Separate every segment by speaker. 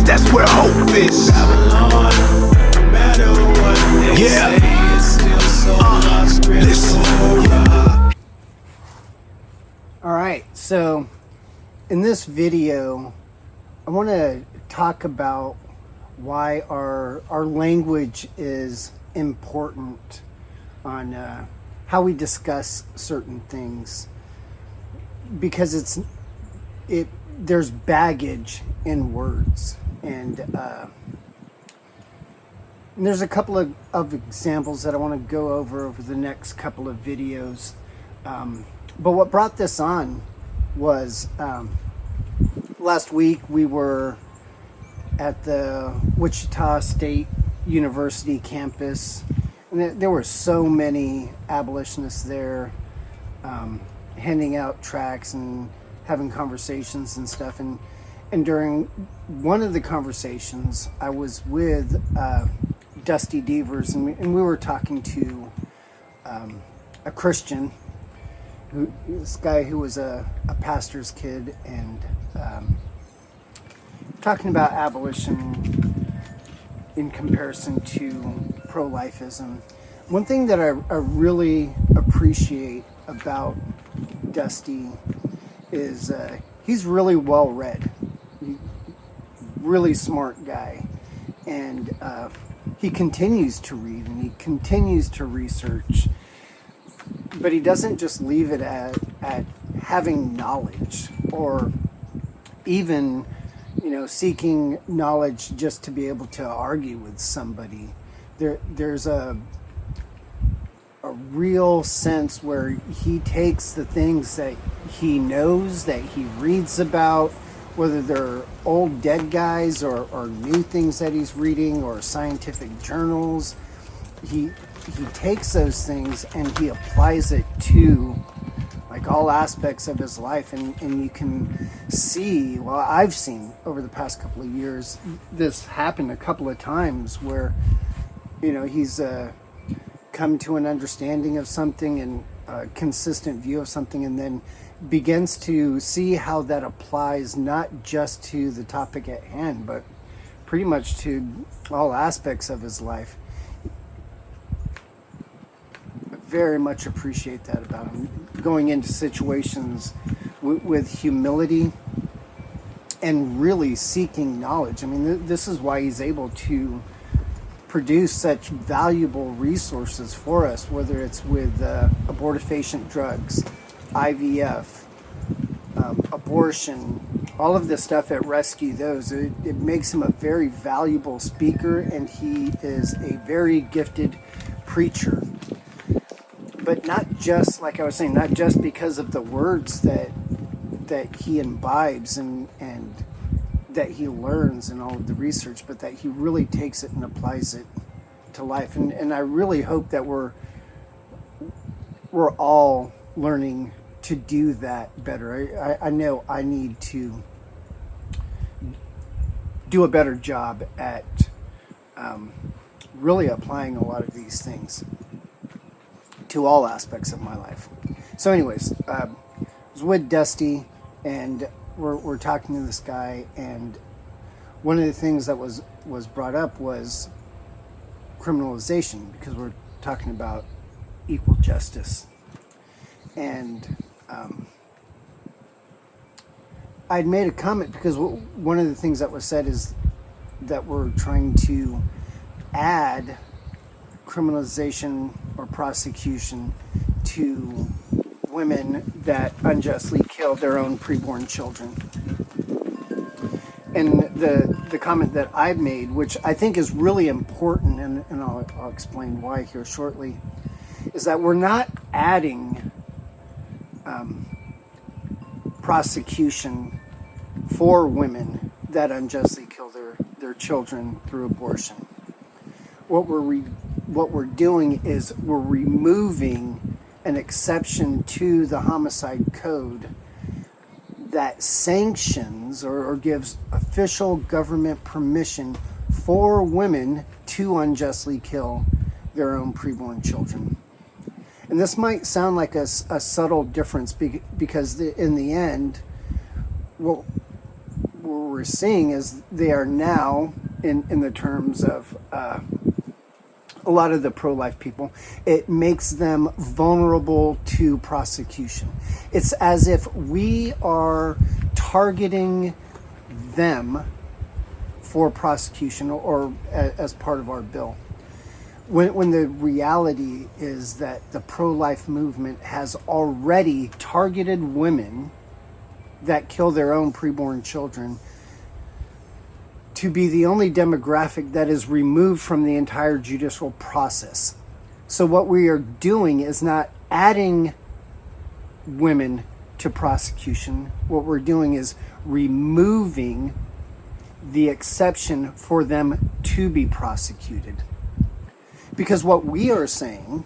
Speaker 1: That's where hope is. Babylon, no matter what they say, it's still so lost.
Speaker 2: Alright, so in this video, I want to talk about why our thelanguage is important on how we discuss certain things, because there's baggage in words. And there's a couple of examples that I want to go over the next couple of videos. But what brought this on was last week we were at the Wichita State University campus, and there were so many abolitionists there, handing out tracts and having conversations and stuff. And during one of the conversations, I was with Dusty Devers, and we were talking to a Christian, this guy who was a pastor's kid, and talking about abolition in comparison to pro-lifism. One thing that I really appreciate about Dusty is he's really well read. Really smart guy, and he continues to read and he continues to research, but he doesn't just leave it at having knowledge, or even seeking knowledge just to be able to argue with somebody. There's a real sense where he takes the things that he knows, that he reads about, whether they're old dead guys or new things that he's reading or scientific journals. He takes those things and he applies it to like all aspects of his life, and you can see, well, I've seen over the past couple of years this happen a couple of times where he's come to an understanding of something and a consistent view of something, and then begins to see how that applies not just to the topic at hand, but pretty much to all aspects of his life. I very much appreciate that about him, going into situations with humility and really seeking knowledge. I mean, this is why he's able to produce such valuable resources for us, whether it's with abortifacient drugs, IVF, abortion, all of the stuff at Rescue Those. It makes him a very valuable speaker, and he is a very gifted preacher. But not just, like I was saying, not just because of the words that he imbibes and that he learns in all of the research, but that he really takes it and applies it to life. And I really hope that we're all learning to do that better. I know I need to do a better job at really applying a lot of these things to all aspects of my life. So anyways, I was with Dusty, and we're talking to this guy, and one of the things that was brought up was criminalization, because we're talking about equal justice. And I'd made a comment because one of the things that was said is that we're trying to add criminalization or prosecution to women that unjustly kill their own preborn children. And the comment that I've made, which I think is really important, and I'll explain why here shortly, is that we're not adding prosecution for women that unjustly kill their their children through abortion. What we're doing is we're removing an exception to the homicide code that sanctions or gives official government permission for women to unjustly kill their own preborn children. And this might sound like a subtle difference because in the end, what we're seeing is they are now, in the terms of a lot of the pro-life people, it makes them vulnerable to prosecution. It's as if we are targeting them for prosecution or as part of our bill. When the reality is that the pro-life movement has already targeted women that kill their own preborn children to be the only demographic that is removed from the entire judicial process. So what we are doing is not adding women to prosecution. What we're doing is removing the exception for them to be prosecuted. Because what we are saying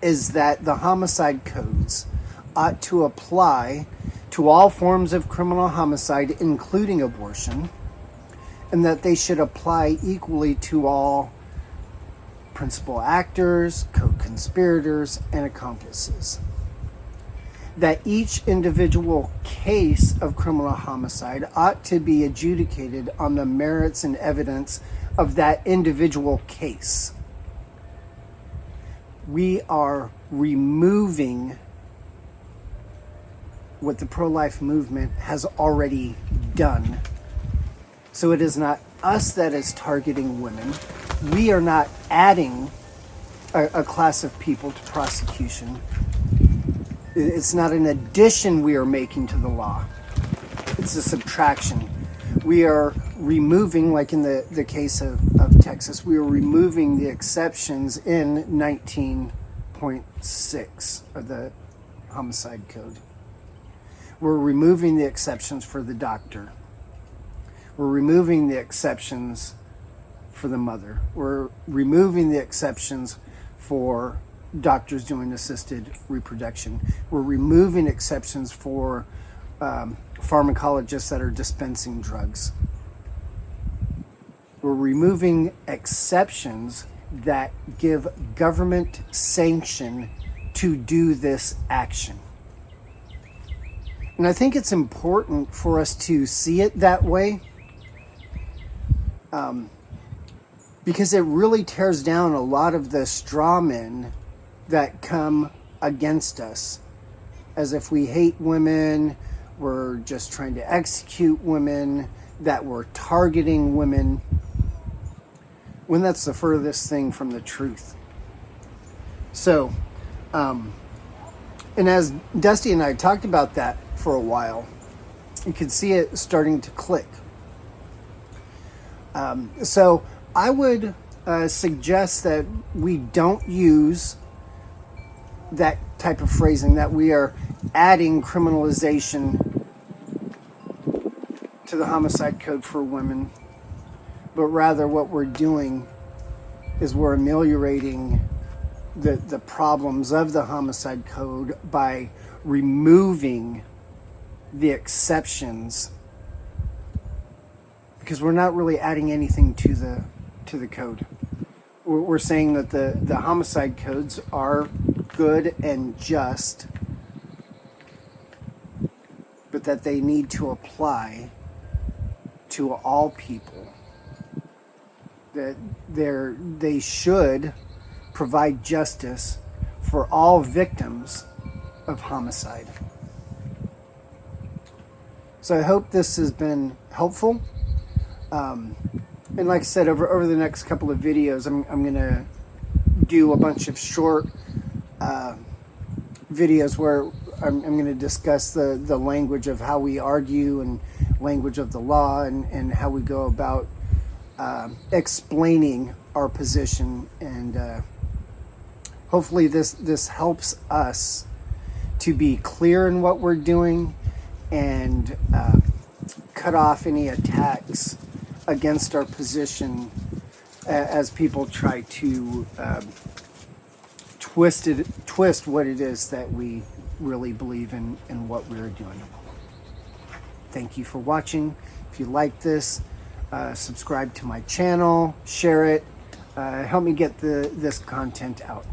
Speaker 2: is that the homicide codes ought to apply to all forms of criminal homicide, including abortion, and that they should apply equally to all principal actors, co-conspirators, and accomplices. That each individual case of criminal homicide ought to be adjudicated on the merits and evidence of that individual case. We are removing what the pro-life movement has already done. So it is not us that is targeting women. We are not adding a class of people to prosecution. It's not an addition we are making to the law. It's a subtraction. We are removing, like in the case of Texas, we are removing the exceptions in 19.6 of the homicide code. We're removing the exceptions for the doctor. We're removing the exceptions for the mother. We're removing the exceptions for doctors doing assisted reproduction. We're removing exceptions for pharmacologists that are dispensing drugs. We're removing exceptions that give government sanction to do this action. And I think it's important for us to see it that way, because it really tears down a lot of the straw men that come against us, as if we hate women, we're just trying to execute women, that we're targeting women, when that's the furthest thing from the truth. So, and as Dusty and I talked about that for a while, you can see it starting to click. So I would suggest that we don't use that type of phrasing, that we are adding criminalization to the homicide code for women, but rather what we're doing is we're ameliorating the problems of the homicide code by removing the exceptions, because we're not really adding anything to the code. We're saying that the homicide codes are good and just, but that they need to apply to all people. That they should provide justice for all victims of homicide. So I hope this has been helpful. And like I said, over the next couple of videos, I'm going to do a bunch of short videos where I'm going to discuss the language of how we argue and language of the law and how we go about explaining our position. And hopefully this helps us to be clear in what we're doing and cut off any attacks against our position as people try to twist what it is that we really believe in and what we're doing. Thank you for watching. If you like this, subscribe to my channel, share it, help me get this content out.